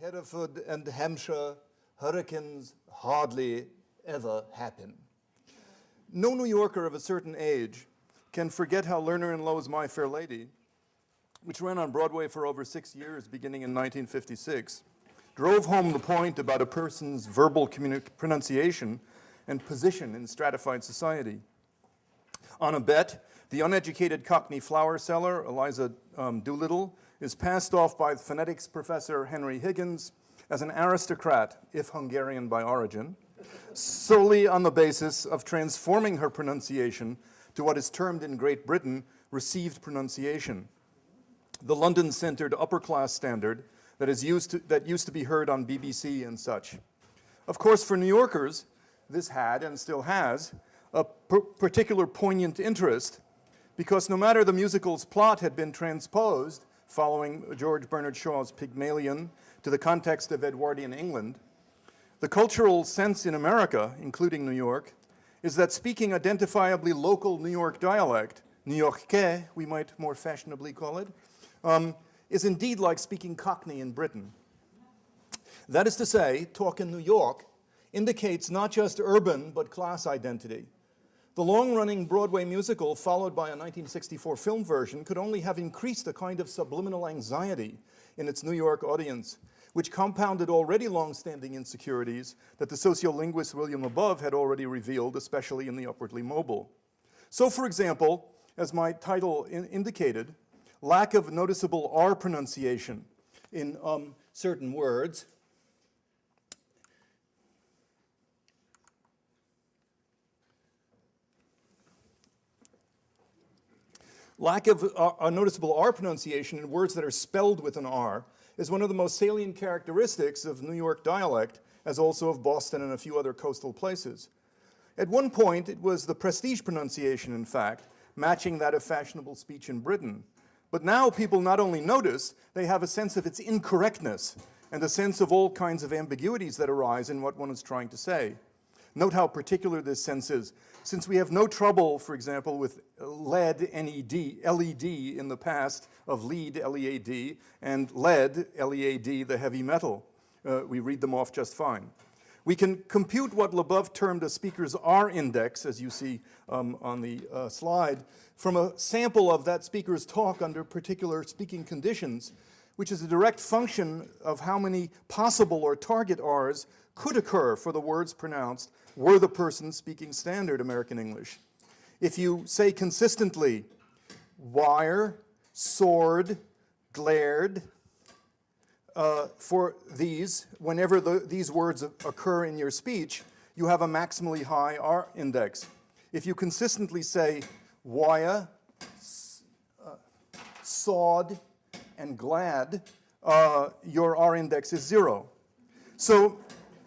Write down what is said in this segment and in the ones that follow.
Hereford and Hampshire, hurricanes hardly ever happen. No New Yorker of a certain age can forget how Lerner and Lowe's My Fair Lady, which ran on Broadway for over 6 years beginning in 1956, drove home the point about a person's verbal pronunciation and position in stratified society. On a bet, the uneducated Cockney flower seller, Eliza Doolittle, is passed off by phonetics professor Henry Higgins as an aristocrat, if Hungarian by origin, solely on the basis of transforming her pronunciation to what is termed in Great Britain received pronunciation, the London-centered upper-class standard that used to be heard on BBC and such. Of course, for New Yorkers, this had and still has a particular poignant interest because no matter the musical's plot had been transposed following George Bernard Shaw's Pygmalion to the context of Edwardian England, the cultural sense in America, including New York, is that speaking identifiably local New York dialect, New Yorkais, we might more fashionably call it, is indeed like speaking Cockney in Britain. That is to say, talk in New York indicates not just urban but class identity. The long-running Broadway musical, followed by a 1964 film version, could only have increased a kind of subliminal anxiety in its New York audience, which compounded already long-standing insecurities that the sociolinguist William Above had already revealed, especially in The Upwardly Mobile. So, for example, as my title indicated, lack of noticeable R pronunciation in certain words, lack of a noticeable R pronunciation in words that are spelled with an R is one of the most salient characteristics of New York dialect, as also of Boston and a few other coastal places. At one point, it was the prestige pronunciation, in fact, matching that of fashionable speech in Britain. But now people not only notice, they have a sense of its incorrectness and a sense of all kinds of ambiguities that arise in what one is trying to say. Note how particular this sense is. Since we have no trouble, for example, with LED, LED in the past of lead, L-E-A-D, and lead, L-E-A-D, the heavy metal. We read them off just fine. We can compute what Labov termed a speaker's R index, as you see on the slide, from a sample of that speaker's talk under particular speaking conditions, which is a direct function of how many possible or target R's could occur for the words pronounced were the person speaking standard American English. If you say consistently, wire, sword, glared, for these, whenever these words occur in your speech, you have a maximally high R index. If you consistently say wire, sawed, and glad, your R index is 0.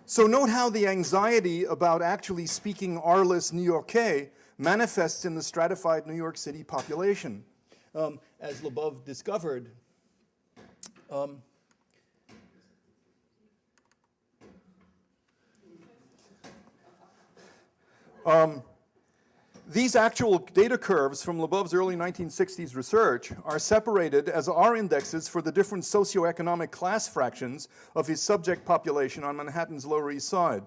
So note how the anxiety about actually speaking R-less New Yorkais manifests in the stratified New York City population. As Labov discovered, these actual data curves from Labov's early 1960s research are separated as R indexes for the different socioeconomic class fractions of his subject population on Manhattan's Lower East Side.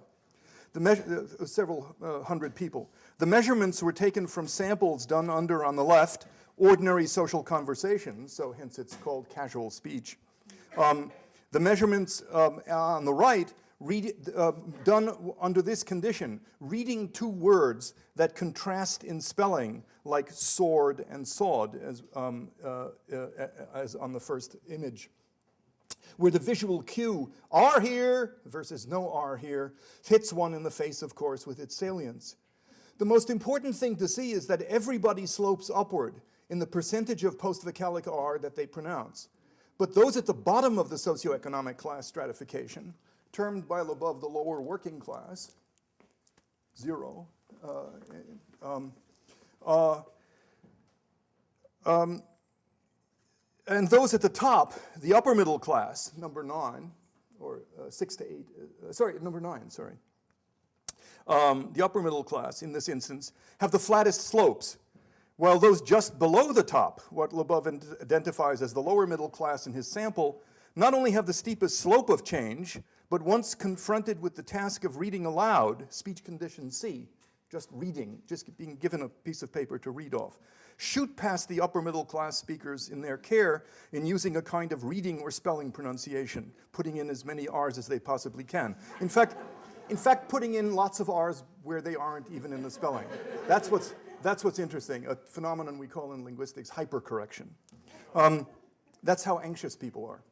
Several hundred people. The measurements were taken from samples done under, on the left, ordinary social conversations, so hence it's called casual speech. The measurements on the right done under this condition, reading two words that contrast in spelling, like sword and sawed, as on the first image, where the visual cue, R here versus no R here, hits one in the face, of course, with its salience. The most important thing to see is that everybody slopes upward in the percentage of post-vocalic R that they pronounce. But those at the bottom of the socioeconomic class stratification, termed by Labov the lower working class, 0. And those at the top, the upper middle class, number 9, or 6 to 8, number 9, sorry. The upper middle class, in this instance, have the flattest slopes, while those just below the top, what Labov identifies as the lower middle class in his sample, not only have the steepest slope of change, but once confronted with the task of reading aloud, speech condition C, just reading, just being given a piece of paper to read off, shoot past the upper middle class speakers in their care in using a kind of reading or spelling pronunciation, putting in as many R's as they possibly can. In fact, putting in lots of R's where they aren't even in the spelling. That's what's interesting, a phenomenon we call in linguistics hypercorrection. That's how anxious people are.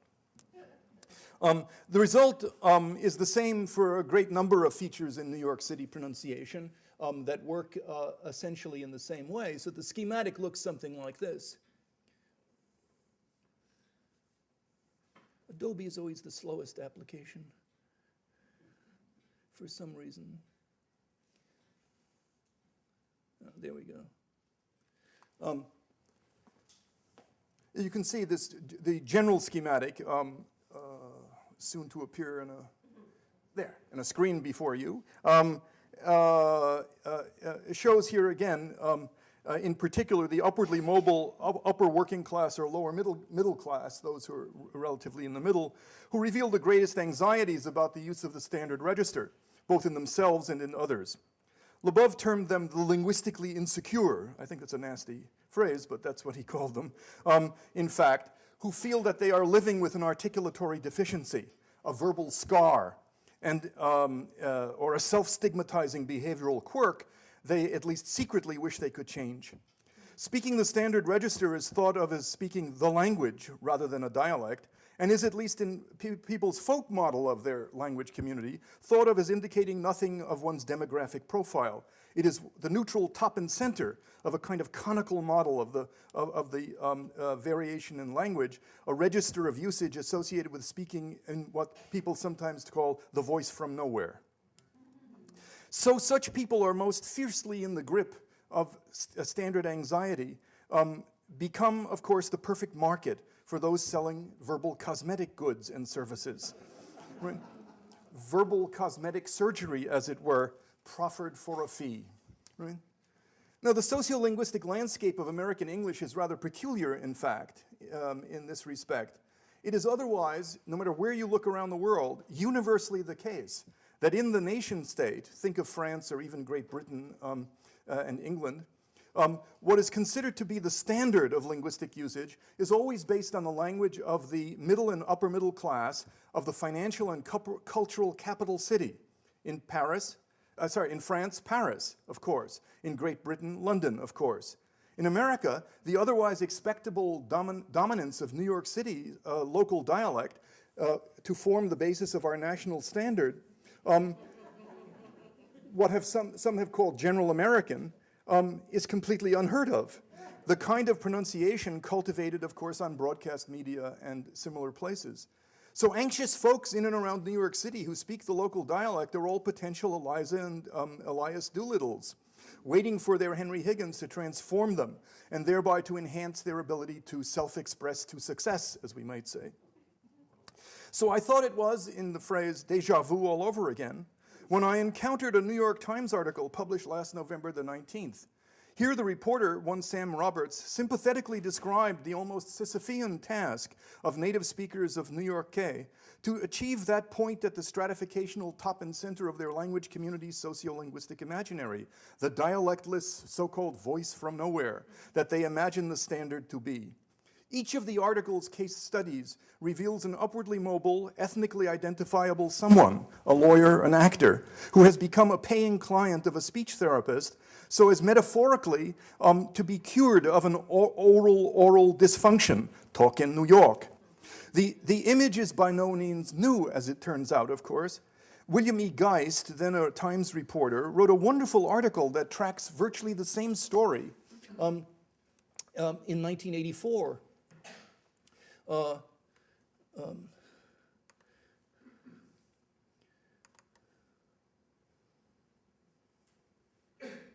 The result is the same for a great number of features in New York City pronunciation that work essentially in the same way. So the schematic looks something like this. Adobe is always the slowest application for some reason. Oh, there we go. You can see this, the general schematic, soon to appear in a screen before you. Shows here again, in particular, the upwardly mobile upper working class or lower middle class, those who are relatively in the middle, who reveal the greatest anxieties about the use of the standard register, both in themselves and in others. Labov termed them the linguistically insecure. I think that's a nasty phrase, but that's what he called them. In fact, who feel that they are living with an articulatory deficiency, a verbal scar, and, or a self-stigmatizing behavioral quirk they at least secretly wish they could change. Speaking the standard register is thought of as speaking the language rather than a dialect, and is, at least in people's folk model of their language community, thought of as indicating nothing of one's demographic profile. It is the neutral top and center of a kind of conical model of the variation in language, a register of usage associated with speaking in what people sometimes call the voice from nowhere. So such people are most fiercely in the grip of a standard anxiety, become, of course, the perfect market for those selling verbal cosmetic goods and services. Right? Verbal cosmetic surgery, as it were, proffered for a fee. Right? Now, the sociolinguistic landscape of American English is rather peculiar, in fact, in this respect. It is otherwise, no matter where you look around the world, universally the case that in the nation state, think of France or even Great Britain and England, what is considered to be the standard of linguistic usage is always based on the language of the middle and upper middle class of the financial and cultural capital city. In France, Paris, of course. In Great Britain, London, of course. In America, the otherwise expectable dominance of New York City local dialect to form the basis of our national standard, what some have called General American, is completely unheard of. The kind of pronunciation cultivated, of course, on broadcast media and similar places. So anxious folks in and around New York City who speak the local dialect are all potential Eliza and Elias Doolittles, waiting for their Henry Higgins to transform them and thereby to enhance their ability to self-express to success, as we might say. So I thought it was, in the phrase déjà vu all over again, when I encountered a New York Times article published last November the 19th. Here the reporter, one Sam Roberts, sympathetically described the almost Sisyphean task of native speakers of New York K to achieve that point at the stratificational top and center of their language community's sociolinguistic imaginary, the dialectless so-called voice from nowhere that they imagine the standard to be. Each of the article's case studies reveals an upwardly mobile, ethnically identifiable someone, a lawyer, an actor, who has become a paying client of a speech therapist so as metaphorically to be cured of an oral dysfunction, talk in New York. The image is by no means new, as it turns out, of course. William E. Geist, then a Times reporter, wrote a wonderful article that tracks virtually the same story in 1984.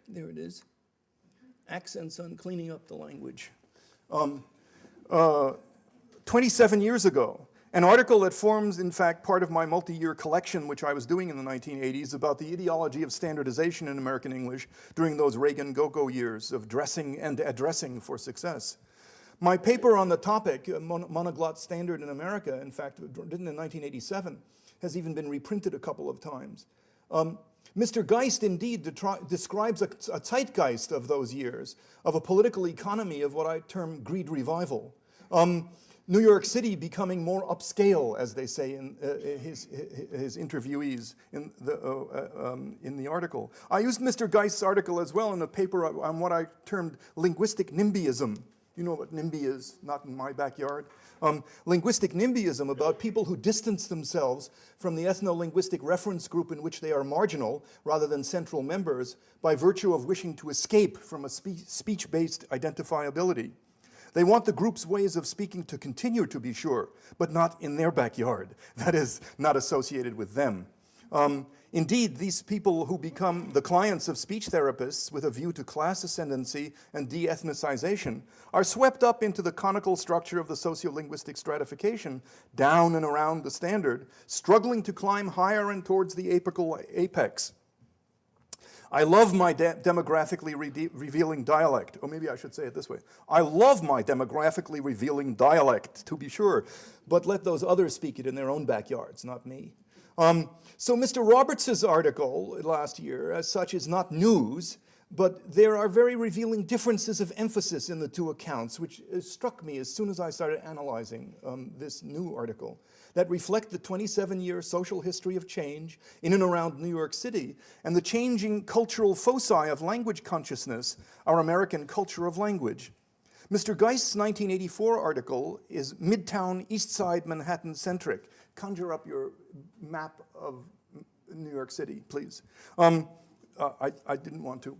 There it is. Accents on cleaning up the language. 27 years ago, an article that forms, in fact, part of my multi-year collection, which I was doing in the 1980s, about the ideology of standardization in American English during those Reagan go-go years of dressing and addressing for success. My paper on the topic, Monoglot Standard in America, in fact, written in 1987, has even been reprinted a couple of times. Mr. Geist indeed describes a zeitgeist of those years, of a political economy of what I term greed revival. New York City becoming more upscale, as they say in his interviewees in the article. I used Mr. Geist's article as well in a paper on what I termed linguistic NIMBYism. You know what NIMBY is, not in my backyard. Linguistic NIMBYism, about people who distance themselves from the ethno-linguistic reference group in which they are marginal rather than central members by virtue of wishing to escape from a speech-based identifiability. They want the group's ways of speaking to continue, to be sure, but not in their backyard. That is, not associated with them. Indeed, these people who become the clients of speech therapists with a view to class ascendancy and de-ethnicization are swept up into the conical structure of the sociolinguistic stratification, down and around the standard, struggling to climb higher and towards the apical apex. I love my demographically revealing dialect. Or maybe I should say it this way. I love my demographically revealing dialect, to be sure, but let those others speak it in their own backyards, not me. So Mr. Roberts' article last year, as such, is not news, but there are very revealing differences of emphasis in the two accounts, which struck me as soon as I started analyzing this new article, that reflect the 27-year social history of change in and around New York City and the changing cultural foci of language consciousness, our American culture of language. Mr. Geist's 1984 article is Midtown, East Side, Manhattan-centric. Conjure up your map of New York City, please. I didn't want to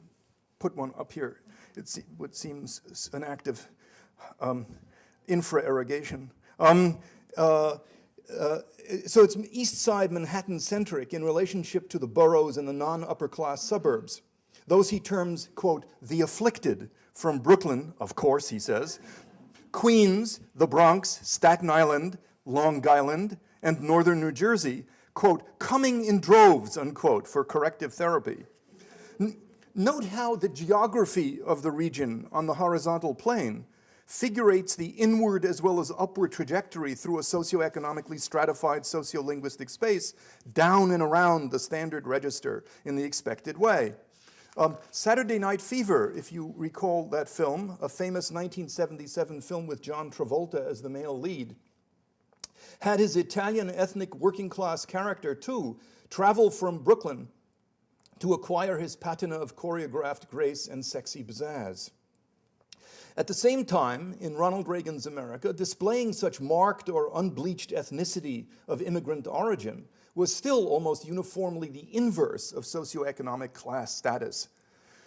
put one up here. It's what seems an act of infra-erogation. So it's East Side Manhattan-centric in relationship to the boroughs and the non-upper-class suburbs. Those he terms, quote, the afflicted, from Brooklyn, of course, he says, Queens, the Bronx, Staten Island, Long Island, and northern New Jersey, quote, coming in droves, unquote, for corrective therapy. Note how the geography of the region on the horizontal plane figurates the inward as well as upward trajectory through a socioeconomically stratified sociolinguistic space down and around the standard register in the expected way. Saturday Night Fever, if you recall that film, a famous 1977 film with John Travolta as the male lead, had his Italian ethnic working class character too travel from Brooklyn to acquire his patina of choreographed grace and sexy pizzazz. At the same time, in Ronald Reagan's America, displaying such marked or unbleached ethnicity of immigrant origin was still almost uniformly the inverse of socioeconomic class status.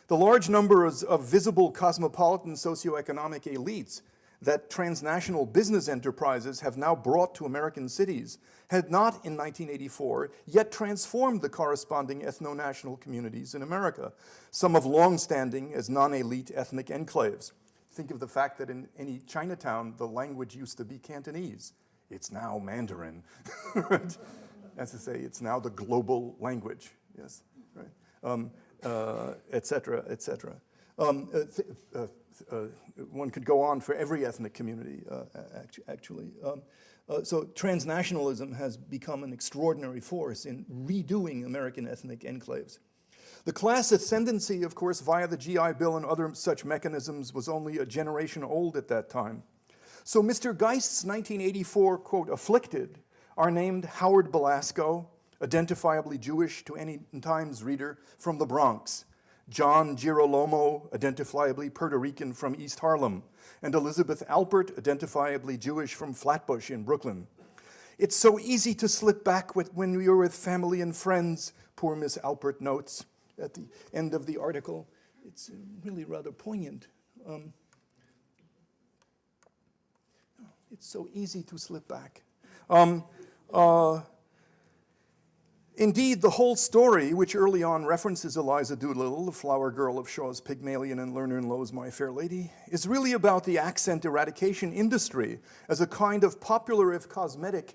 The large numbers of visible cosmopolitan socioeconomic elites that transnational business enterprises have now brought to American cities had not, in 1984, yet transformed the corresponding ethno-national communities in America, some of long-standing as non-elite ethnic enclaves. Think of the fact that in any Chinatown, the language used to be Cantonese. It's now Mandarin. Right? As to say, it's now the global language, yes, right? Et cetera, et cetera. One could go on for every ethnic community, actually. So transnationalism has become an extraordinary force in redoing American ethnic enclaves. The class ascendancy, of course, via the GI Bill and other such mechanisms was only a generation old at that time. So Mr. Geist's 1984, quote, afflicted, are named Howard Belasco, identifiably Jewish to any Times reader, from the Bronx, John Girolamo, identifiably Puerto Rican from East Harlem, and Elizabeth Alpert, identifiably Jewish from Flatbush in Brooklyn. It's so easy to slip back when you're with family and friends, poor Miss Alpert notes at the end of the article. It's really rather poignant. It's so easy to slip back. Indeed, the whole story, which early on references Eliza Doolittle, the flower girl of Shaw's Pygmalion and Lerner and Lowe's My Fair Lady, is really about the accent eradication industry as a kind of popular, if cosmetic,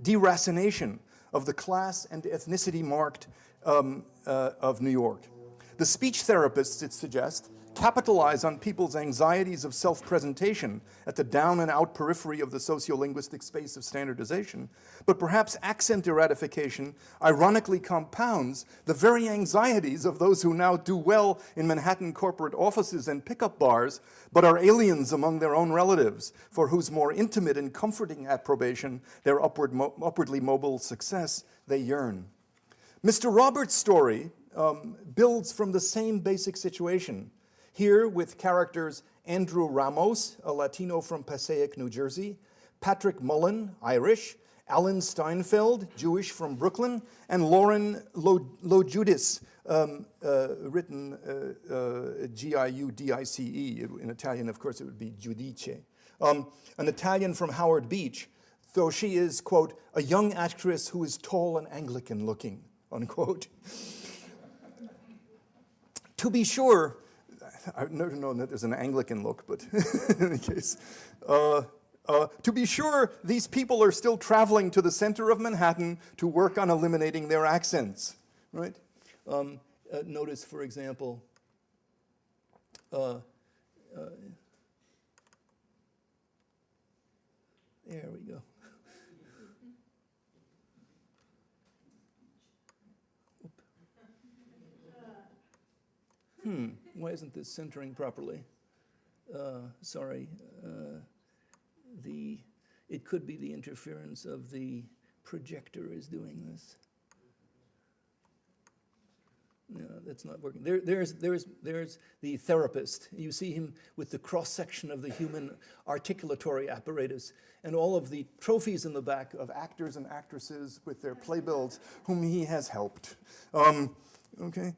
deracination of the class and ethnicity marked of New York. The speech therapists, it suggests, capitalize on people's anxieties of self-presentation at the down and out periphery of the sociolinguistic space of standardization, but perhaps accent eradication ironically compounds the very anxieties of those who now do well in Manhattan corporate offices and pickup bars, but are aliens among their own relatives, for whose more intimate and comforting approbation, their upwardly mobile success, they yearn. Mr. Roberts' story builds from the same basic situation. Here with characters Andrew Ramos, a Latino from Passaic, New Jersey, Patrick Mullen, Irish, Alan Steinfeld, Jewish from Brooklyn, and Lauren Lojudis, written Giudice. In Italian, of course, it would be Giudice. An Italian from Howard Beach, though she is, quote, a young actress who is tall and Anglican looking, unquote. To be sure, I've never known that there's an Anglican look, but in any case. To be sure, these people are still traveling to the center of Manhattan to work on eliminating their accents, right? Notice, for example, there we go. Why isn't this centering properly? Sorry. It could be the interference of the projector is doing this. No, that's not working. There's the therapist. You see him with the cross-section of the human articulatory apparatus and all of the trophies in the back of actors and actresses with their playbills whom he has helped. Okay.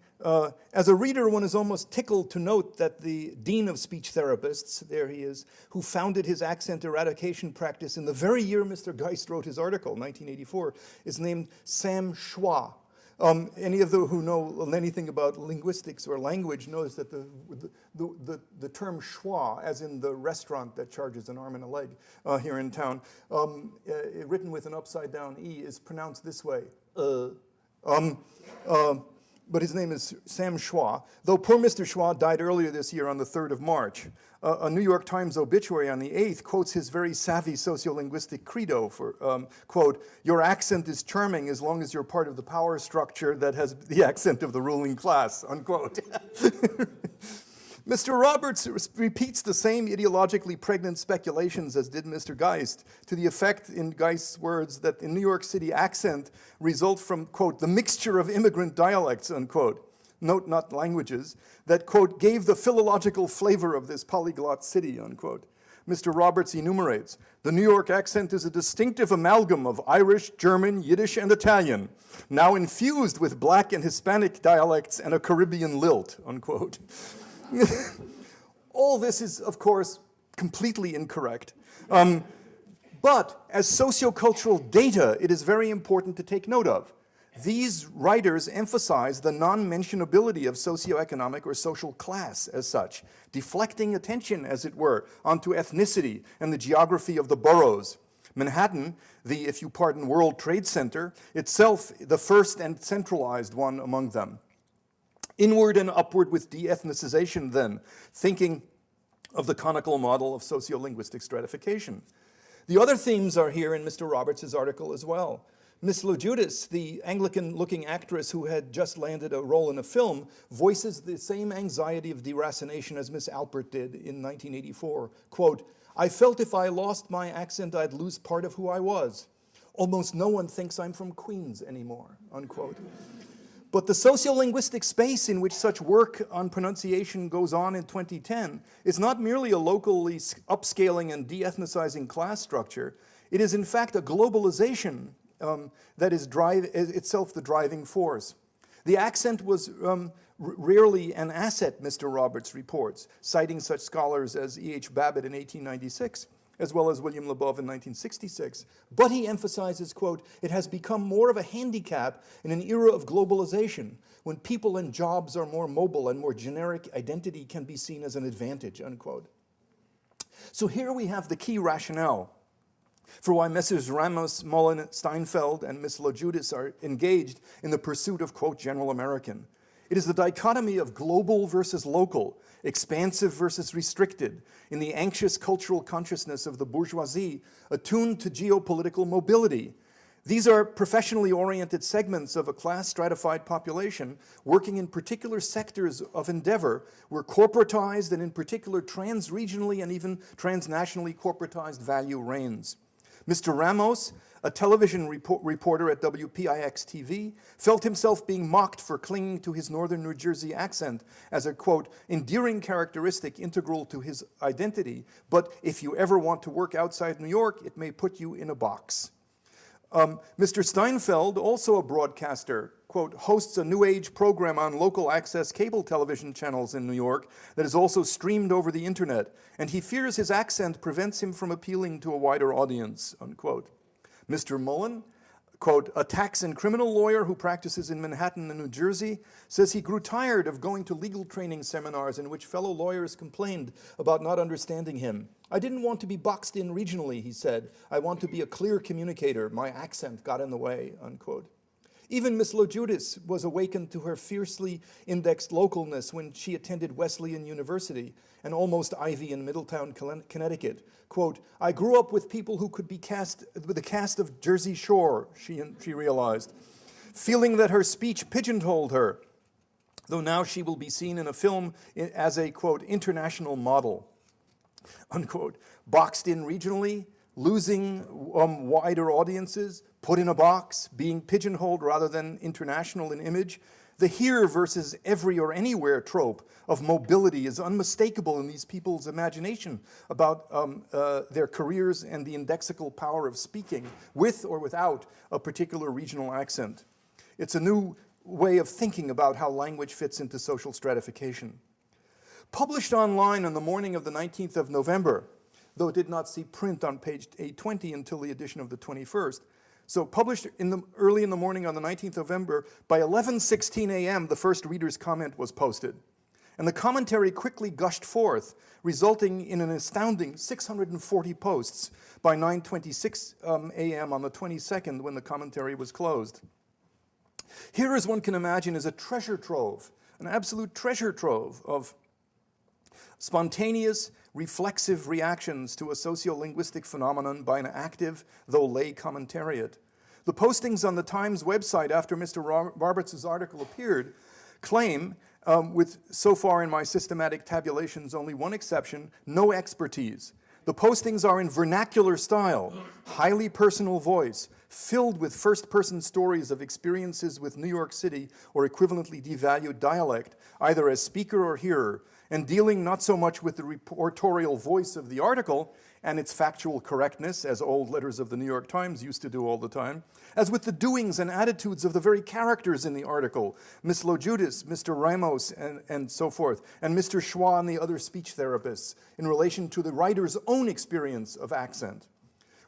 As a reader, one is almost tickled to note that the dean of speech therapists, there he is, who founded his accent eradication practice in the very year Mr. Geist wrote his article, 1984, is named Sam Schwa. Any of you who know anything about linguistics or language knows that the term schwa, as in the restaurant that charges an arm and a leg here in town, written with an upside-down E, is pronounced this way. But his name is Sam Schwa, though poor Mr. Schwa died earlier this year on the 3rd of March. A New York Times obituary on the 8th quotes his very savvy sociolinguistic credo for, quote, your accent is charming as long as you're part of the power structure that has the accent of the ruling class, unquote. Mr. Roberts repeats the same ideologically pregnant speculations as did Mr. Geist, to the effect, in Geist's words, that the New York City accent results from, quote, the mixture of immigrant dialects, unquote, note not languages, that, quote, gave the philological flavor of this polyglot city, unquote. Mr. Roberts enumerates, the New York accent is a distinctive amalgam of Irish, German, Yiddish, and Italian, now infused with Black and Hispanic dialects and a Caribbean lilt, unquote. All this is, of course, completely incorrect. But as sociocultural data, it is very important to take note of. These writers emphasize the non-mentionability of socioeconomic or social class as such, deflecting attention, as it were, onto ethnicity and the geography of the boroughs. Manhattan, the, if you pardon, World Trade Center, itself the first and centralized one among them. Inward and upward with de-ethnicization then, thinking of the conical model of sociolinguistic stratification. The other themes are here in Mr. Roberts' article as well. Miss Lojudis, the Anglican-looking actress who had just landed a role in a film, voices the same anxiety of deracination as Miss Alpert did in 1984. Quote, I felt if I lost my accent, I'd lose part of who I was. Almost no one thinks I'm from Queens anymore, unquote. But the sociolinguistic space in which such work on pronunciation goes on in 2010 is not merely a locally upscaling and de-ethnicizing class structure. It is in fact a globalization that is itself the driving force. The accent was rarely an asset, Mr. Roberts reports, citing such scholars as E.H. Babbitt in 1896, as well as William Labov in 1966. But he emphasizes, quote, it has become more of a handicap in an era of globalization, when people and jobs are more mobile and more generic identity can be seen as an advantage, unquote. So here we have the key rationale for why Messrs. Ramos, Mullen, Steinfeld, and Miss Lojudis are engaged in the pursuit of, quote, general American. It is the dichotomy of global versus local, expansive versus restricted, in the anxious cultural consciousness of the bourgeoisie, attuned to geopolitical mobility. These are professionally oriented segments of a class-stratified population working in particular sectors of endeavor where corporatized and in particular trans-regionally and even transnationally corporatized value reigns. Mr. Ramos, a television reporter at WPIX-TV, felt himself being mocked for clinging to his northern New Jersey accent as a, quote, endearing characteristic integral to his identity, but if you ever want to work outside New York, it may put you in a box. Mr. Steinfeld, also a broadcaster, quote, hosts a New Age program on local access cable television channels in New York that is also streamed over the internet, and he fears his accent prevents him from appealing to a wider audience, unquote. Mr. Mullen, quote, a tax and criminal lawyer who practices in Manhattan and New Jersey, says he grew tired of going to legal training seminars in which fellow lawyers complained about not understanding him. I didn't want to be boxed in regionally, he said. I want to be a clear communicator. My accent got in the way, unquote. Even Miss Lojudis was awakened to her fiercely indexed localness when she attended Wesleyan University, an almost Ivy in Middletown, Connecticut. Quote, I grew up with people who could be cast with the cast of Jersey Shore, she realized, feeling that her speech pigeonholed her, though now she will be seen in a film as a, quote, international model, unquote. Boxed in regionally, losing wider audiences, put in a box, being pigeonholed rather than international in image. The here versus every or anywhere trope of mobility is unmistakable in these people's imagination about their careers and the indexical power of speaking with or without a particular regional accent. It's a new way of thinking about how language fits into social stratification. Published online on the morning of the 19th of November, though it did not see print on page 820 until the edition of the 21st, so published early in the morning on the 19th of November, by 11:16 a.m. the first reader's comment was posted. And the commentary quickly gushed forth, resulting in an astounding 640 posts by 9:26 a.m. on the 22nd when the commentary was closed. Here, as one can imagine, is a treasure trove, an absolute treasure trove of spontaneous, reflexive reactions to a sociolinguistic phenomenon by an active, though lay commentariat. The postings on the Times website after Mr. Roberts' article appeared claim, with so far in my systematic tabulations only one exception, no expertise. The postings are in vernacular style, highly personal voice, filled with first-person stories of experiences with New York City or equivalently devalued dialect, either as speaker or hearer, and dealing not so much with the reportorial voice of the article and its factual correctness, as old letters of the New York Times used to do all the time, as with the doings and attitudes of the very characters in the article, Miss Lojudis, Mr. Ramos, and so forth, and Mr. Schwa and the other speech therapists, in relation to the writer's own experience of accent.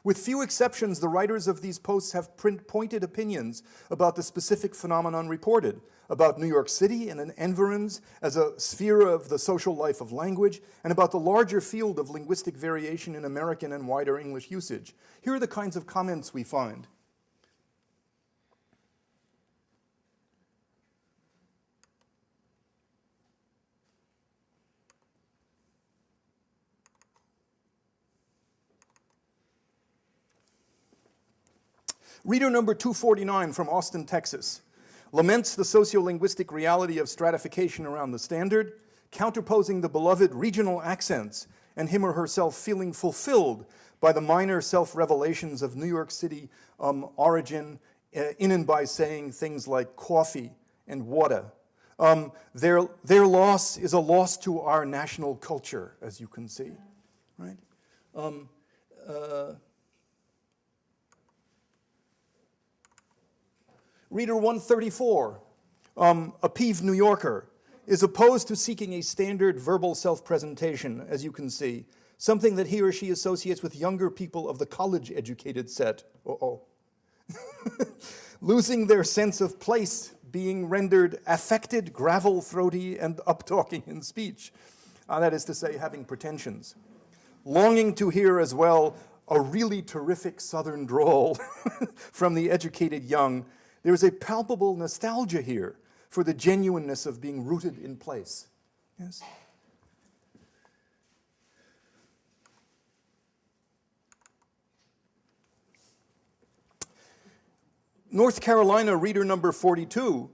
With few exceptions, the writers of these posts have pointed opinions about the specific phenomenon reported, about New York City and environs as a sphere of the social life of language, and about the larger field of linguistic variation in American and wider English usage. Here are the kinds of comments we find. Reader number 249 from Austin, Texas, laments the sociolinguistic reality of stratification around the standard, counterposing the beloved regional accents and him or herself feeling fulfilled by the minor self-revelations of New York City origin in and by saying things like coffee and water. Their loss is a loss to our national culture, as you can see, right? Reader 134, a peeved New Yorker, is opposed to seeking a standard verbal self-presentation, as you can see, something that he or she associates with younger people of the college-educated set. Losing their sense of place, being rendered affected, gravel-throaty, and up-talking in speech. That is to say, having pretensions. Longing to hear as well a really terrific Southern drawl from the educated young. There is a palpable nostalgia here for the genuineness of being rooted in place. Yes? North Carolina reader number 42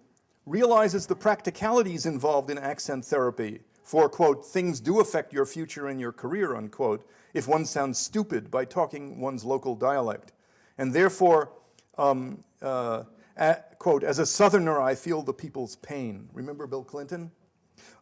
realizes the practicalities involved in accent therapy for, quote, things do affect your future and your career, unquote, if one sounds stupid by talking one's local dialect. And therefore, quote, as a Southerner, I feel the people's pain. Remember Bill Clinton?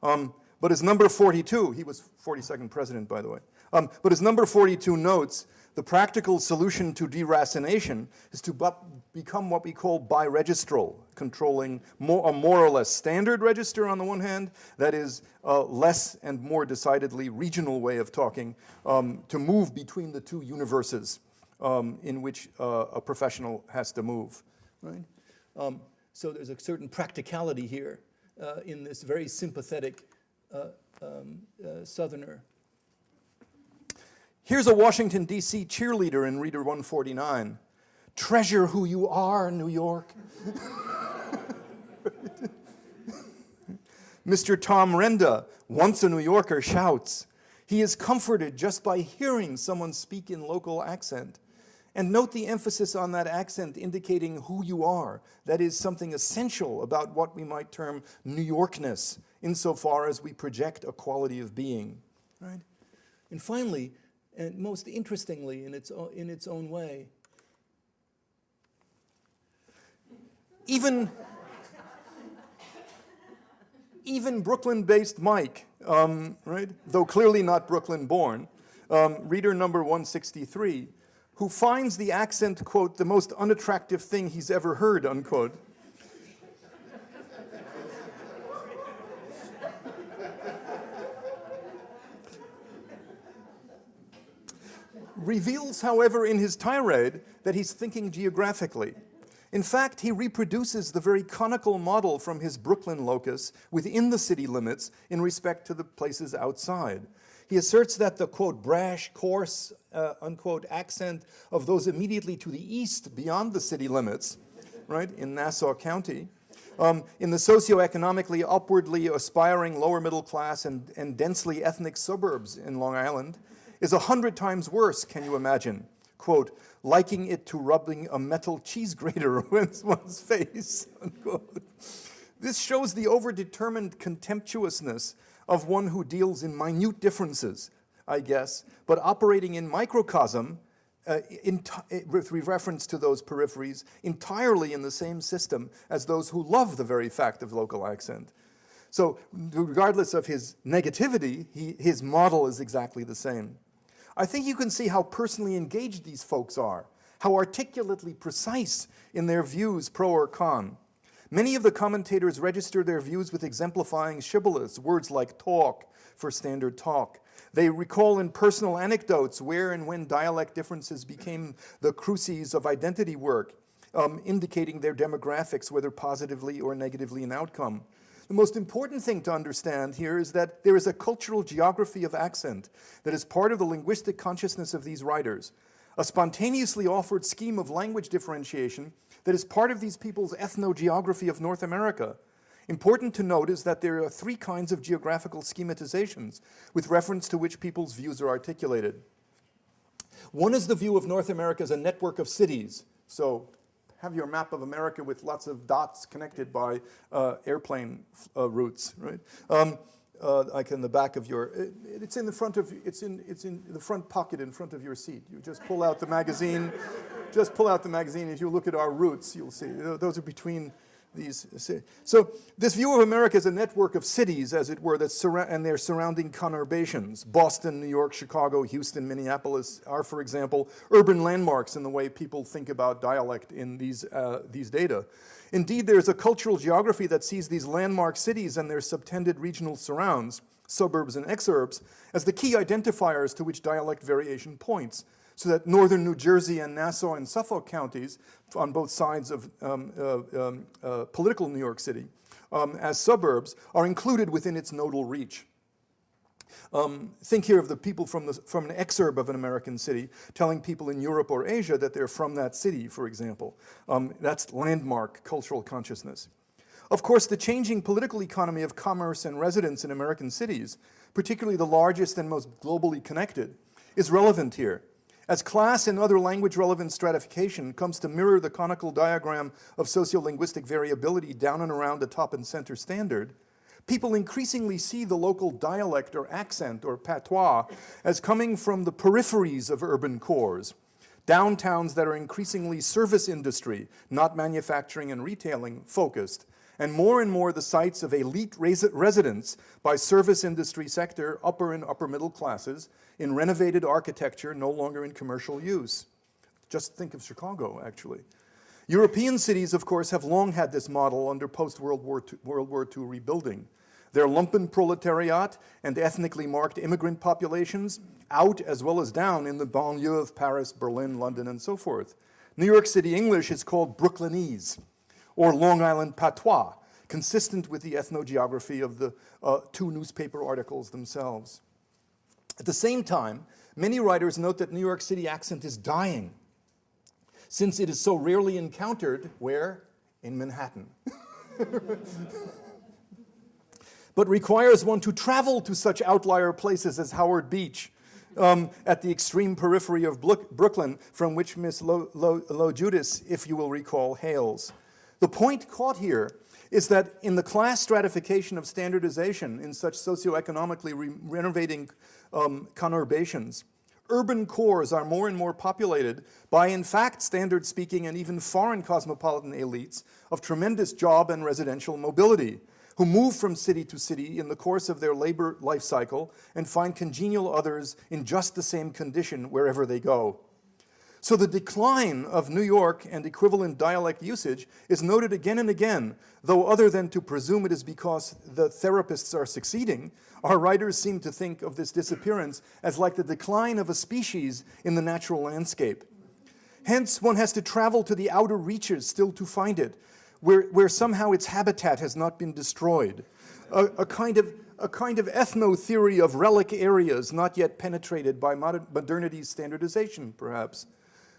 But as number 42, he was 42nd president, by the way, but as number 42 notes, the practical solution to deracination is to become what we call biregistral, controlling a more or less standard register on the one hand, that is a less and more decidedly regional way of talking, to move between the two universes in which a professional has to move. Right? So there's a certain practicality here in this very sympathetic Southerner. Here's a Washington, D.C. cheerleader in Reader 149. Treasure who you are, New York. Mr. Tom Renda, once a New Yorker, shouts. He is comforted just by hearing someone speak in local accent. And note the emphasis on that accent indicating who you are. That is something essential about what we might term New Yorkness, insofar as we project a quality of being. Right? And finally, and most interestingly in its own way, even Brooklyn-based Mike, right, though clearly not Brooklyn-born, reader number 163, who finds the accent, quote, the most unattractive thing he's ever heard, unquote. Reveals, however, in his tirade that he's thinking geographically. In fact, he reproduces the very conical model from his Brooklyn locus within the city limits in respect to the places outside. He asserts that the, quote, brash, coarse, unquote, accent of those immediately to the east beyond the city limits, right, in Nassau County, in the socioeconomically upwardly aspiring lower middle class and densely ethnic suburbs in Long Island, is 100 times worse, can you imagine? Quote, liking it to rubbing a metal cheese grater against one's face, unquote. This shows the overdetermined contemptuousness of one who deals in minute differences, I guess, but operating in microcosm, with reference to those peripheries, entirely in the same system as those who love the very fact of local accent. So regardless of his negativity, his model is exactly the same. I think you can see how personally engaged these folks are, how articulately precise in their views, pro or con. Many of the commentators register their views with exemplifying shibboleths, words like talk for standard talk. They recall in personal anecdotes where and when dialect differences became the cruces of identity work, indicating their demographics, whether positively or negatively in outcome. The most important thing to understand here is that there is a cultural geography of accent that is part of the linguistic consciousness of these writers, a spontaneously offered scheme of language differentiation that is part of these people's ethnogeography of North America. Important to note is that there are 3 kinds of geographical schematizations with reference to which people's views are articulated. One is the view of North America as a network of cities. So have your map of America with lots of dots connected by airplane routes, right? Like in the back of your, it's in the front of, it's in the front pocket in front of your seat. You just pull out the magazine, just pull out the magazine. If you look at our routes, you'll see those are between these. So this view of America as a network of cities, as it were, and their surrounding conurbations. Boston, New York, Chicago, Houston, Minneapolis are, for example, urban landmarks in the way people think about dialect in these data. Indeed, there's a cultural geography that sees these landmark cities and their subtended regional surrounds, suburbs and exurbs, as the key identifiers to which dialect variation points, so that northern New Jersey and Nassau and Suffolk counties, on both sides of political New York City, as suburbs, are included within its nodal reach. Think here of the people from an exurb of an American city telling people in Europe or Asia that they're from that city, for example. That's landmark cultural consciousness. Of course, the changing political economy of commerce and residence in American cities, particularly the largest and most globally connected, is relevant here. As class and other language-relevant stratification comes to mirror the conical diagram of sociolinguistic variability down and around the top and center standard, people increasingly see the local dialect or accent or patois as coming from the peripheries of urban cores, downtowns that are increasingly service industry, not manufacturing and retailing focused, and more the sites of elite residents by service industry sector, upper and upper middle classes, in renovated architecture no longer in commercial use. Just think of Chicago, actually. European cities, of course, have long had this model under post-World War II rebuilding. Their lumpen proletariat and ethnically marked immigrant populations out as well as down in the banlieue of Paris, Berlin, London, and so forth. New York City English is called Brooklynese, or Long Island patois, consistent with the ethnogeography of the two newspaper articles themselves. At the same time, many writers note that New York City accent is dying, since it is so rarely encountered, where? In Manhattan. But requires one to travel to such outlier places as Howard Beach, at the extreme periphery of Brooklyn, from which Miss Lo Judas, if you will recall, hails. The point caught here is that in the class stratification of standardization in such socioeconomically renovating conurbations, urban cores are more and more populated by, in fact, standard-speaking and even foreign cosmopolitan elites of tremendous job and residential mobility, who move from city to city in the course of their labor life cycle and find congenial others in just the same condition wherever they go. So the decline of New York and equivalent dialect usage is noted again and again, though other than to presume it is because the therapists are succeeding, our writers seem to think of this disappearance as like the decline of a species in the natural landscape. Hence, one has to travel to the outer reaches still to find it, where somehow its habitat has not been destroyed. A kind of ethno-theory of relic areas not yet penetrated by modernity's standardization, perhaps.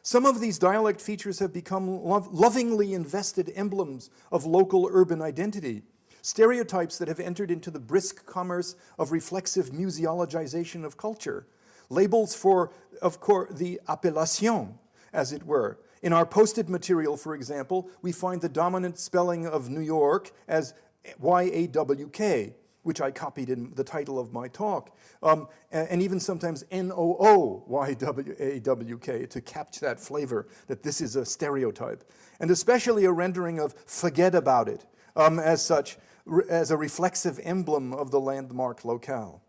Some of these dialect features have become lovingly invested emblems of local urban identity, stereotypes that have entered into the brisk commerce of reflexive museologization of culture, labels for, of course, the appellation, as it were. In our posted material, for example, we find the dominant spelling of New York as Y-A-W-K, which I copied in the title of my talk, and even sometimes N-O-O-Y-W-A-W-K to capture that flavor that this is a stereotype, and especially a rendering of forget about it as such, as a reflexive emblem of the landmark locale.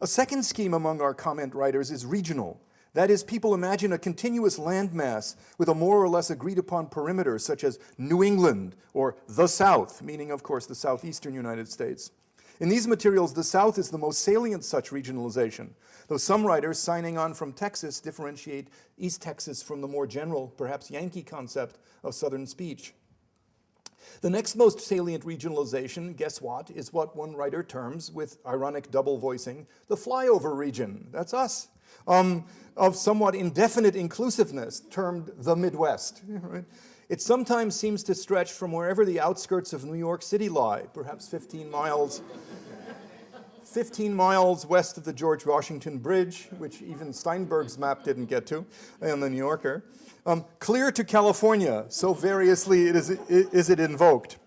A second scheme among our comment writers is regional. That is, people imagine a continuous landmass with a more or less agreed upon perimeter, such as New England or the South, meaning, of course, the southeastern United States. In these materials, the South is the most salient such regionalization, though some writers signing on from Texas differentiate East Texas from the more general, perhaps Yankee concept of Southern speech. The next most salient regionalization, guess what, is what one writer terms, with ironic double voicing, the flyover region. That's us. Of somewhat indefinite inclusiveness, termed the Midwest. Right? It sometimes seems to stretch from wherever the outskirts of New York City lie, perhaps 15 miles west of the George Washington Bridge, which even Steinberg's map didn't get to, in the New Yorker, clear to California, so variously is it invoked.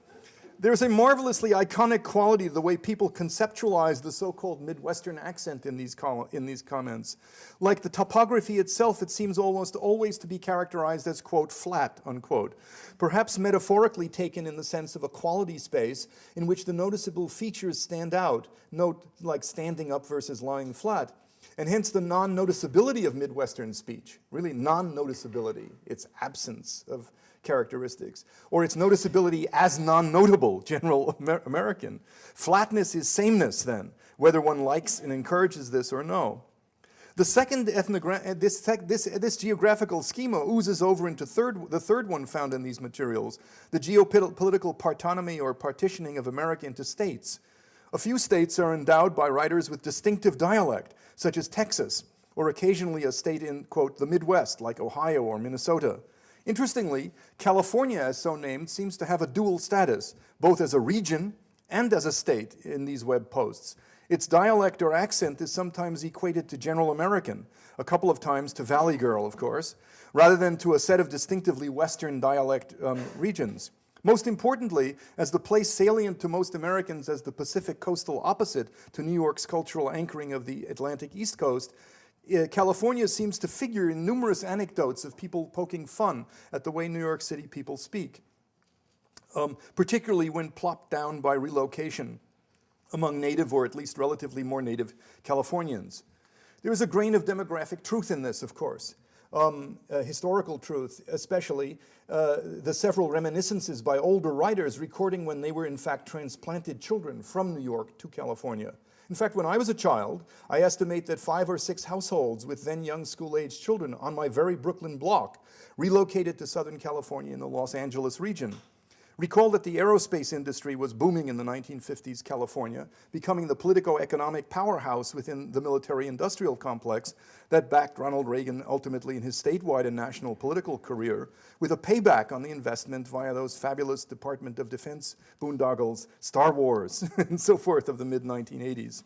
There's a marvelously iconic quality to the way people conceptualize the so-called Midwestern accent in these comments. Like the topography itself, it seems almost always to be characterized as, quote, flat, unquote. Perhaps metaphorically taken in the sense of a quality space in which the noticeable features stand out, note like standing up versus lying flat, and hence the non-noticeability of Midwestern speech, really non-noticeability, its absence of characteristics, or its notability as non-notable, general American. Flatness is sameness then, whether one likes and encourages this or no. The second this geographical schema oozes over into the third one found in these materials, the geopolitical partonomy or partitioning of America into states. A few states are endowed by writers with distinctive dialect, such as Texas, or occasionally a state in, quote, the Midwest, like Ohio or Minnesota. Interestingly, California, as so named, seems to have a dual status, both as a region and as a state in these web posts. Its dialect or accent is sometimes equated to General American, a couple of times to Valley Girl, of course, rather than to a set of distinctively Western dialect regions. Most importantly, as the place salient to most Americans as the Pacific coastal opposite to New York's cultural anchoring of the Atlantic East Coast, California seems to figure in numerous anecdotes of people poking fun at the way New York City people speak, particularly when plopped down by relocation among native or at least relatively more native Californians. There is a grain of demographic truth in this, of course, historical truth, especially the several reminiscences by older writers recording when they were in fact transplanted children from New York to California. In fact, when I was a child, I estimate that 5 or 6 households with then young school-aged children on my very Brooklyn block relocated to Southern California in the Los Angeles region. Recall that the aerospace industry was booming in the 1950s California, becoming the politico-economic powerhouse within the military-industrial complex that backed Ronald Reagan ultimately in his statewide and national political career, with a payback on the investment via those fabulous Department of Defense boondoggles, Star Wars, and so forth of the mid-1980s.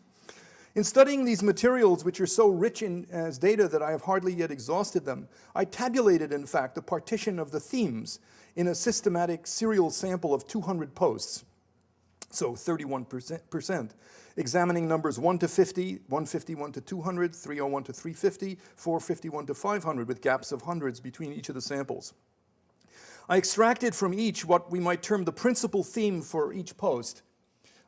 In studying these materials, which are so rich in as data that I have hardly yet exhausted them, I tabulated, in fact, the partition of the themes in a systematic serial sample of 200 posts, so 31%, examining numbers 1 to 50, 151 to 200, 301 to 350, 451 to 500, with gaps of hundreds between each of the samples. I extracted from each what we might term the principal theme for each post.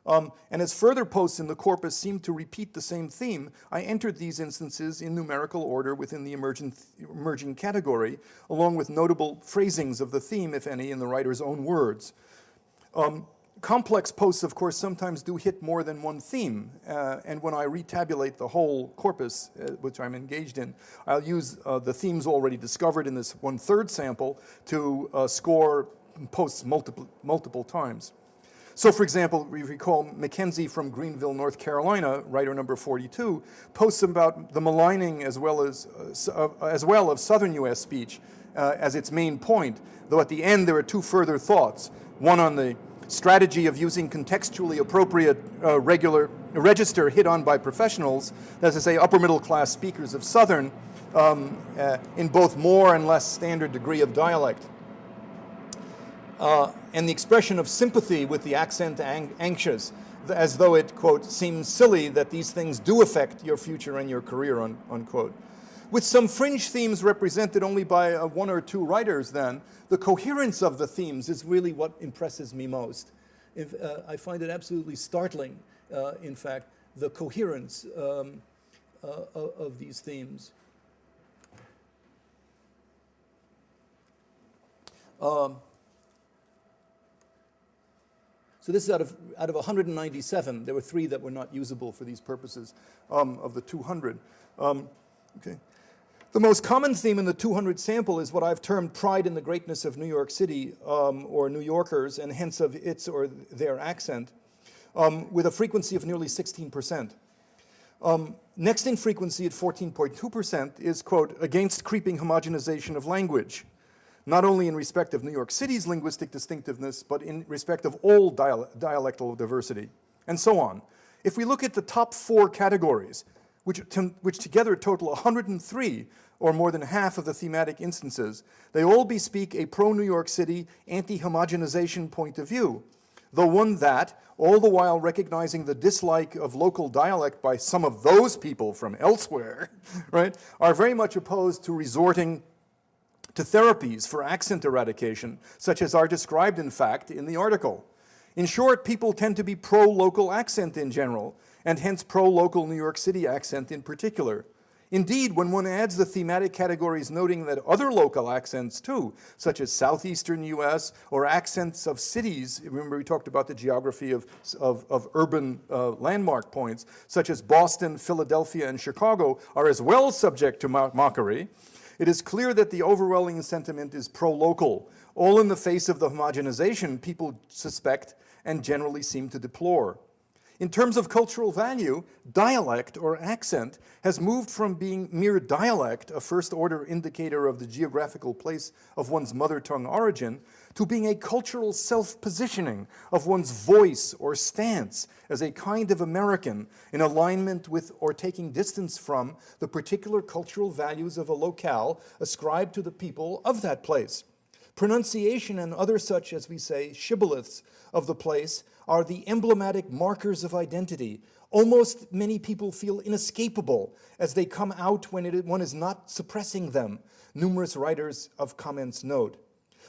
And as further posts in the corpus seemed to repeat the same theme, I entered these instances in numerical order within the emerging category, along with notable phrasings of the theme, if any, in the writer's own words. Complex posts, of course, sometimes do hit more than one theme, and when I retabulate the whole corpus, which I'm engaged in, I'll use the themes already discovered in this 1/3 sample to score posts multiple times. So, for example, we recall Mackenzie from Greenville, North Carolina, writer number 42, posts about the maligning as well of Southern U.S. speech as its main point, though at the end there are 2 further thoughts, one on the strategy of using contextually appropriate register hit on by professionals, as I say, upper middle class speakers of Southern, in both more and less standard degree of dialect. And the expression of sympathy with the accent anxious, as though it, quote, seems silly that these things do affect your future and your career, unquote. With some fringe themes represented only by 1 or 2 writers then, the coherence of the themes is really what impresses me most. I find it absolutely startling, in fact, the coherence of these themes. So this is out of 197. There were 3 that were not usable for these purposes of the 200. Okay. The most common theme in the 200 sample is what I've termed pride in the greatness of New York City or New Yorkers, and hence of its or their accent, with a frequency of nearly 16%. Next in frequency at 14.2% is, quote, against creeping homogenization of language, not only in respect of New York City's linguistic distinctiveness, but in respect of all dialectal diversity, and so on. If we look at the top 4 categories, which together total 103, or more than half of the thematic instances, they all bespeak a pro-New York City anti-homogenization point of view, though one that, all the while recognizing the dislike of local dialect by some of those people from elsewhere, right, are very much opposed to resorting to therapies for accent eradication, such as are described, in fact, in the article. In short, people tend to be pro-local accent in general, and hence pro-local New York City accent in particular. Indeed, when one adds the thematic categories noting that other local accents too, such as southeastern US or accents of cities, remember we talked about the geography of urban landmark points, such as Boston, Philadelphia, and Chicago, are as well subject to mockery, it is clear that the overwhelming sentiment is pro-local, all in the face of the homogenization people suspect and generally seem to deplore. In terms of cultural value, dialect or accent has moved from being mere dialect, a first-order indicator of the geographical place of one's mother tongue origin, to being a cultural self-positioning of one's voice or stance as a kind of American in alignment with or taking distance from the particular cultural values of a locale ascribed to the people of that place. Pronunciation and other such, as we say, shibboleths of the place are the emblematic markers of identity. Almost many people feel inescapable as they come out when one is not suppressing them, numerous writers of comments note.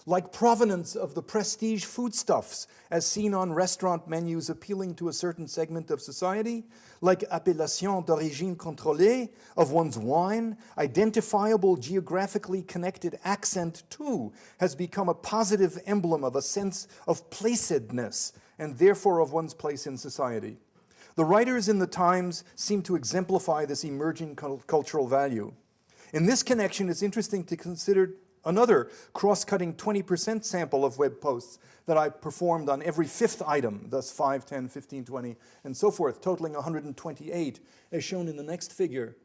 Like provenance of the prestige foodstuffs as seen on restaurant menus appealing to a certain segment of society, like appellation d'origine contrôlée of one's wine, identifiable geographically connected accent too has become a positive emblem of a sense of placedness and therefore of one's place in society. The writers in the Times seem to exemplify this emerging cultural value. In this connection, it's interesting to consider another cross-cutting 20% sample of web posts that I performed on every fifth item, thus 5, 10, 15, 20, and so forth, totaling 128, as shown in the next figure.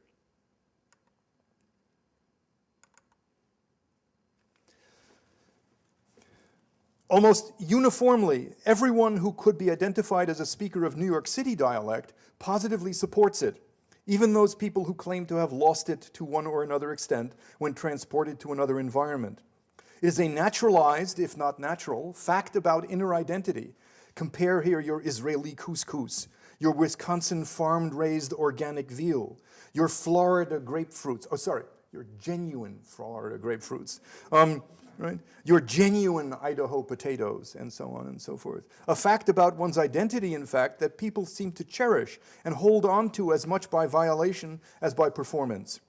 Almost uniformly, everyone who could be identified as a speaker of New York City dialect positively supports it, even those people who claim to have lost it to one or another extent when transported to another environment. It is a naturalized, if not natural, fact about inner identity. Compare here your Israeli couscous, your Wisconsin farmed-raised organic veal, your Florida grapefruits, your genuine Florida grapefruits, right? Your genuine Idaho potatoes, and so on and so forth. A fact about one's identity, in fact, that people seem to cherish and hold on to as much by violation as by performance.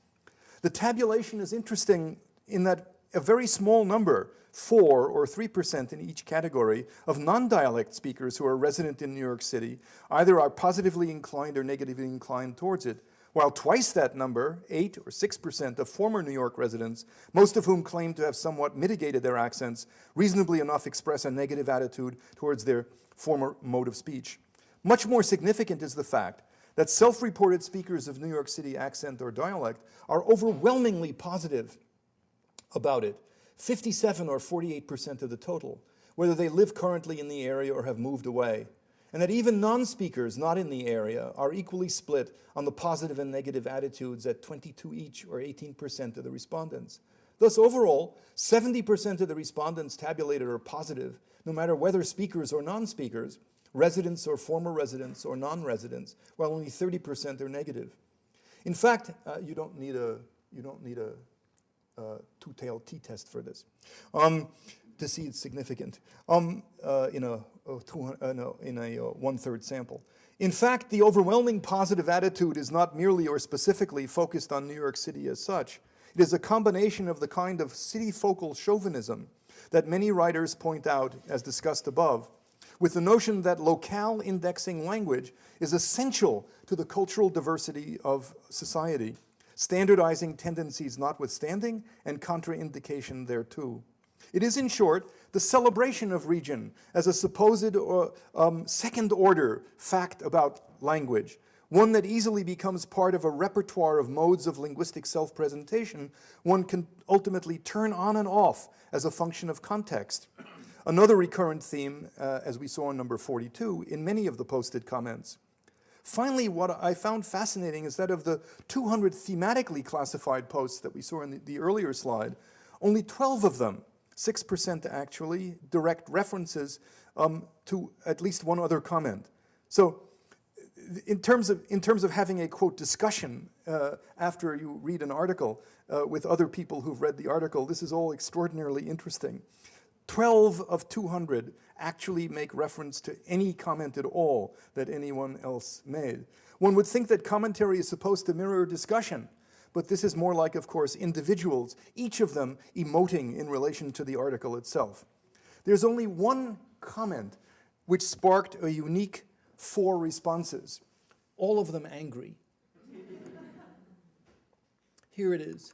The tabulation is interesting in that a very small number, 4 or 3% in each category, of non-dialect speakers who are resident in New York City either are positively inclined or negatively inclined towards it, while twice that number, 8 or 6% of former New York residents, most of whom claim to have somewhat mitigated their accents, reasonably enough express a negative attitude towards their former mode of speech. Much more significant is the fact that self-reported speakers of New York City accent or dialect are overwhelmingly positive about it, 57 or 48% of the total, whether they live currently in the area or have moved away. And that even non-speakers not in the area are equally split on the positive and negative attitudes at 22 each, or 18% of the respondents. Thus, overall, 70% of the respondents tabulated are positive, no matter whether speakers or non-speakers, residents or former residents or non-residents, while only 30% are negative. In fact, you don't need a two-tailed t-test for this to see it's significant in a one-third sample. In fact, the overwhelming positive attitude is not merely or specifically focused on New York City as such. It is a combination of the kind of city-focal chauvinism that many writers point out, as discussed above, with the notion that locale indexing language is essential to the cultural diversity of society, standardizing tendencies notwithstanding and contraindication thereto. It is, in short, the celebration of region as a supposed second-order fact about language, one that easily becomes part of a repertoire of modes of linguistic self-presentation one can ultimately turn on and off as a function of context. Another recurrent theme, as we saw in number 42, in many of the posted comments. Finally, what I found fascinating is that of the 200 thematically classified posts that we saw in the earlier slide, only 12 of them, 6% actually, direct references to at least one other comment. So in terms of having a, quote, discussion after you read an article with other people who've read the article, this is all extraordinarily interesting. 12 of 200 actually make reference to any comment at all that anyone else made. One would think that commentary is supposed to mirror discussion, but this is more like, of course, individuals, each of them emoting in relation to the article itself. There's only one comment which sparked a unique 4 responses, all of them angry. Here it is.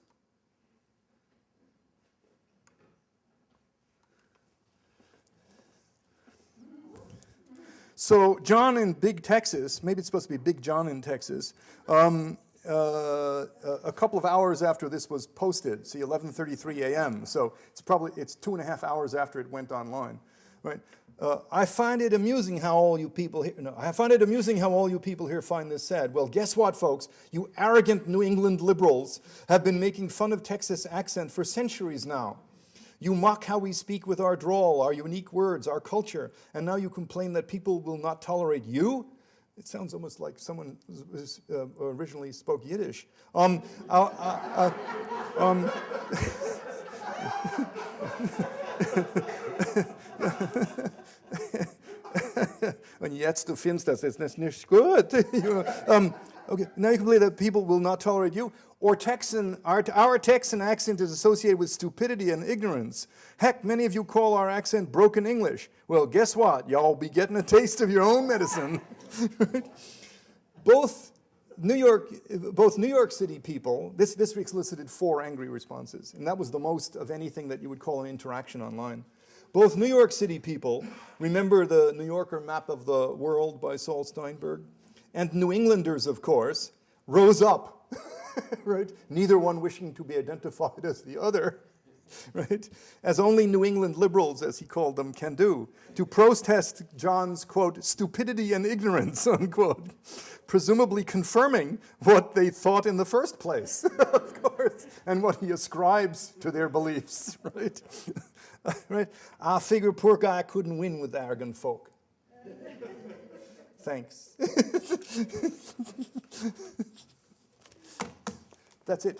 So John in Big Texas, maybe it's supposed to be Big John in Texas, a couple of hours after this was posted, see 11:33 a.m., so it's 2.5 hours after it went online, right? I find it amusing how all you people here, find this sad. Well, guess what, folks? You arrogant New England liberals have been making fun of Texas accent for centuries now. You mock how we speak with our drawl, our unique words, our culture, and now you complain that people will not tolerate you? It sounds almost like someone originally spoke Yiddish. Und jetzt du findest das ist nicht gut. Okay, now you can believe that people will not tolerate you. Or our Texan accent is associated with stupidity and ignorance. Heck, many of you call our accent broken English. Well, guess what? Y'all be getting a taste of your own medicine. Both New York City people, this elicited 4 angry responses, and that was the most of anything that you would call an interaction online. Both New York City people, remember the New Yorker map of the world by Saul Steinberg? And New Englanders, of course, rose up, right? Neither one wishing to be identified as the other, right? As only New England liberals, as he called them, can do, to protest John's, quote, stupidity and ignorance, unquote, presumably confirming what they thought in the first place, of course, and what he ascribes to their beliefs, right? Right? I figure poor guy couldn't win with arrogant folk. Thanks. That's it.